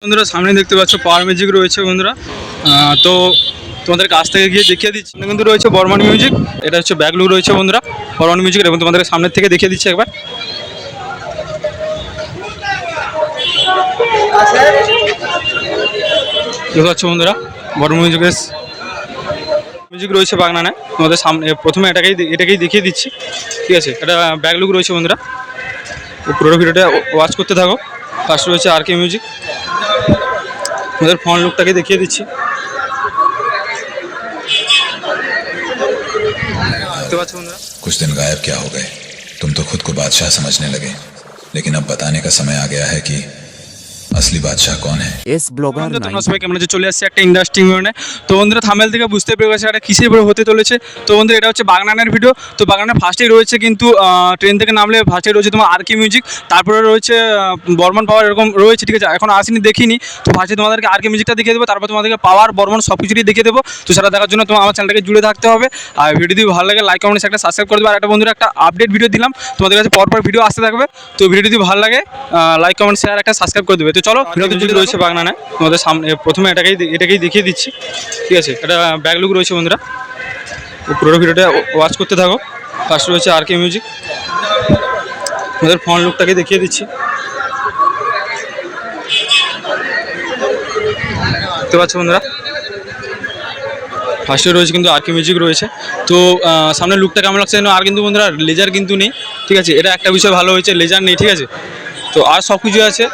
বন্ধুরা সামনে দেখতে পাচ্ছ পাওয়ার মিউজিক রয়েছে বন্ধুরা। তো তোমাদের কাছ থেকে গিয়ে দেখিয়ে দিচ্ছি। কিন্তু রয়েছে বর্মন মিউজিক, এটা হচ্ছে ব্যাকলুক রয়েছে বন্ধুরা বর্মন মিউজিক, এবং তোমাদের সামনের থেকে দেখিয়ে দিচ্ছি একবার। দেখতে পাচ্ছ বন্ধুরা বর্মন মিউজিক রয়েছে বাগনানে, তোমাদের সামনে প্রথমে এটাকেই দেখিয়ে দিচ্ছি, ঠিক আছে। এটা ব্যাকলুক রয়েছে বন্ধুরা, পুরো ভিডিওটা ওয়াচ করতে থাকো। ফার্স্ট রয়েছে আর কে মিউজিক, তোমাদের ফ্রন্ট লুকটাকে দেখিয়ে দিচ্ছি। कुछ दिन गायब क्या हो गए? तुम तो खुद को बादशाह समझने लगे, लेकिन अब बताने का समय आ गया है कि असली बादशाह कौन है। এস ব্লগার তোমরা সবাই কেমন আছো? চলে আসছে একটা ইন্ডাস্ট্রিং মানে। তো বন্ধুরা থাম্বনেল থেকে বুঝতে পেরে গেছে এটা কিসের উপরে হতে চলেছে। তো বন্ধুরা এটা হচ্ছে বাগনানের ভিডিও। তো বাগনানের ফার্স্টেই রয়েছে কিন্তু ট্রেন থেকে নামলে ফার্স্টেই রয়েছে তোমার আর কে মিউজিক, তারপরে রয়েছে বর্মন পাওয়ার, এরকম রয়েছে, ঠিক আছে। এখন আসেনি, দেখিনি। তো ফার্স্টে তোমাদেরকে আর কে মিউজিকটা দেখিয়ে দেবো, তারপর তোমাদেরকে পাওয়ার বর্মন সব কিছুই দেখিয়ে দেবো। তো সেটা দেখার জন্য তোমার আমার চ্যানেলটাকে জুড়ে থাকতে হবে। আর ভিডিও যদি ভালো লাগে লাইক কমেন্ট একটা সাবস্ক্রাইব করে দেবে। আর একটা বন্ধুরা একটা আপডেট ভিডিও দিলাম, তোমাদের কাছে পরপর ভিডিও আসতে থাকবে। তো ভিডিও যদি ভালো লাগে লাইক কমেন্ট শেয়ার একটা সাবস্ক্রাইব করে দেবে। তো চলো ভিডিওতে যদি রয়েছে বাগনানে, তোমাদের সামনে প্রথমে এটাকেই দেখিয়ে দিচ্ছি, ঠিক আছে। এটা ব্যাকলুক রয়েছে বন্ধুরা, পুরো ভিডিওটা ওয়াচ করতে থাকো। ফার্স্ট রয়েছে আর কে মিউজিক, তোমাদের ফ্রন্ট লুকটাকে দেখিয়ে দিচ্ছি। দেখতে পাচ্ছ বন্ধুরা ফার্স্টে রয়েছে কিন্তু আর কে মিউজিক রয়েছে। তো সামনের লুকটা কেমন লাগছে আর কিন্তু বন্ধুরা লেজার কিন্তু নেই, ঠিক আছে। এটা একটা বিষয় ভালো হয়েছে, লেজার নেই, ঠিক আছে। তো আর সব কিছু আছে,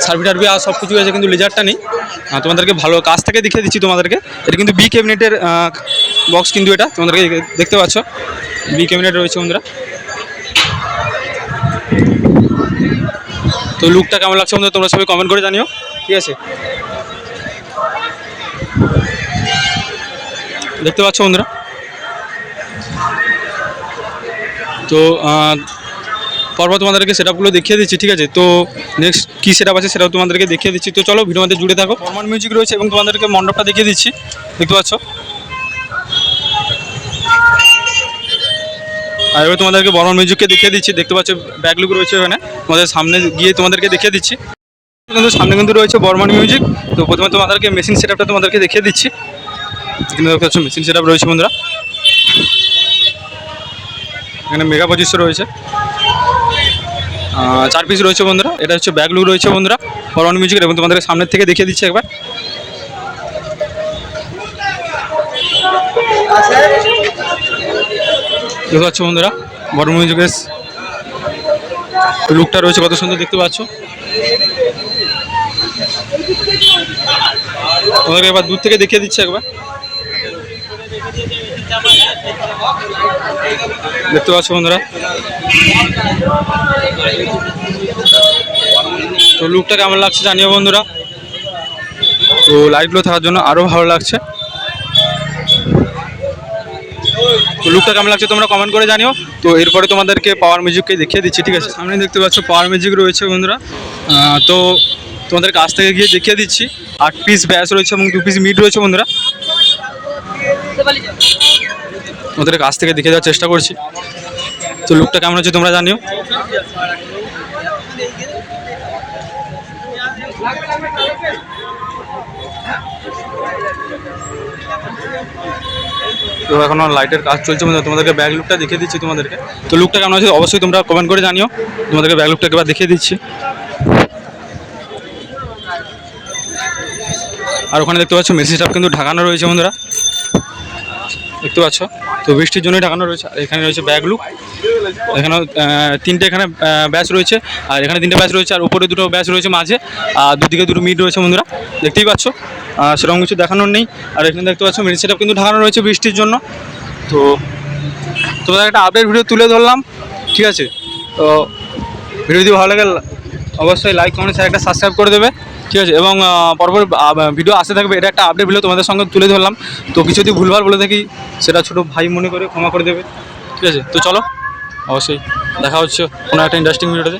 সার্ভি টার্ভি আর সব কিছু আছে, কিন্তু লেজারটা নেই। তোমাদেরকে ভালো কাছ থেকে দেখিয়ে দিচ্ছি তোমাদেরকে। এটা কিন্তু বি ক্যাবিনেটের বক্স, কিন্তু এটা তোমাদেরকে দেখতে পাচ্ছ বি ক্যাবিনেট রয়েছে বন্ধুরা। তো লুকটা কেমন লাগছে বন্ধুরা তোমরা সবাই কমেন্ট করে জানিও, ঠিক আছে। দেখতে পাচ্ছ বন্ধুরা। তো পরপর তোমাদেরকে সেটআপগুলো দেখিয়ে দিচ্ছি, ঠিক আছে। তো নেক্সট কী সেটআপ আছে সেটাও তোমাদেরকে দেখিয়ে দিচ্ছি। তো চলো ভিডিওর মধ্যে জুড়ে থাকো। বর্মন মিউজিক রয়েছে এবং তোমাদেরকে মণ্ডপটা দেখিয়ে দিচ্ছি, দেখতে পাচ্ছ। আর এবার তোমাদেরকে বর্মন মিউজিককে দেখিয়ে দিচ্ছি, দেখতে পাচ্ছ ব্যাকলুক রয়েছে এখানে। তোমাদের সামনে গিয়ে তোমাদেরকে দেখিয়ে দিচ্ছি, কিন্তু সামনে কিন্তু রয়েছে বর্মন মিউজিক। তো প্রথমে তোমাদেরকে মেশিন সেটআপটা তোমাদেরকে দেখিয়ে দিচ্ছি, কিন্তু দেখতে পাচ্ছ মেশিন সেটআপ রয়েছে বন্ধুরা। এখানে মেগা 2500 রয়েছে, 4 পিস রয়েছে বন্ধুরা। এটা হচ্ছে ব্যাকলুক রয়েছে বন্ধুরা বর্মন মিউজিক, এবং তোমাদের সামনের থেকে দেখিয়ে দিচ্ছি একবার। দেখতে পাচ্ছ বন্ধুরা বর্মন মিউজিকের লুকটা রয়েছে কত সুন্দর, দেখতে পাচ্ছ। তোমাদেরকে এবার দূর থেকে দেখিয়ে দিচ্ছি একবার, দেখতে পাচ্ছ বন্ধুরা। তো লুকটা কেমন লাগছে জানিও বন্ধুরা। তো লাইটগুলো থাকার জন্য আরও ভালো লাগছে। তো লুকটা কেমন লাগছে তোমরা কমেন্ট করে জানিও। তো এরপরে তোমাদেরকে পাওয়ার মিউজিককে দেখিয়ে দিচ্ছি, ঠিক আছে। সামনে দেখতে পাচ্ছ পাওয়ার মিউজিক রয়েছে বন্ধুরা। তো তোমাদের কাছ থেকে গিয়ে দেখিয়ে দিচ্ছি। 8 পিস ব্যাস রয়েছে এবং 2 পিস মিড রয়েছে বন্ধুরা। তোমাদের কাছ থেকে দেখে দেওয়ার চেষ্টা করছি। তো লুকটা কেমন হচ্ছে তোমরা জানিও। তো এখনো লাইটের কাজ চলছে, তোমাদেরকে ব্যাক লুকটা দেখিয়ে দিচ্ছি তোমাদেরকে। তো লুকটা কেমন আছে অবশ্যই তোমরা কমেন্ট করে জানিও। তোমাদেরকে ব্যাক লুকটা একবার দেখিয়ে দিচ্ছি। আর ওখানে দেখতে পাচ্ছ মেসি স্টাফ কিন্তু ঢাকানো রয়েছে বন্ধুরা, দেখতে পাচ্ছ। তো বৃষ্টির জন্যই ঢাকানো রয়েছে। আর এখানে রয়েছে ব্যাকলুক, এখানেও 3টে এখানে ব্যাচ রয়েছে, আর এখানে 3টে ব্যাচ রয়েছে, আর উপরে 2টো ব্যাচ রয়েছে মাঝে, আর দুদিকে 2টো মিড রয়েছে বন্ধুরা, দেখতেই পাচ্ছ। সেরকম কিছু দেখানোর নেই। আর এখানে দেখতে পাচ্ছ মেসি স্টাফ কিন্তু ঢাকানো রয়েছে বৃষ্টির জন্য। তো তোমাদের একটা আপডেট ভিডিও তুলে ধরলাম, ঠিক আছে। তো ভিডিও যদি ভালো লাগে অবশ্যই লাইক কমেন্ট শেয়ার একটা সাবস্ক্রাইব করে দেবে, ঠিক আছে। এবং পরপর ভিডিও আসতে থাকবে। এটা একটা আপডেট ভিডিও তোমাদের সঙ্গে তুলে ধরলাম। তো কিছু যদি ভুলভাল বলে থাকি সেটা ছোটো ভাই মনে করে ক্ষমা করে দেবে, ঠিক আছে। তো চলো অবশ্যই দেখা হচ্ছে কোনো একটা ইন্টারেস্টিং ভিডিওতে।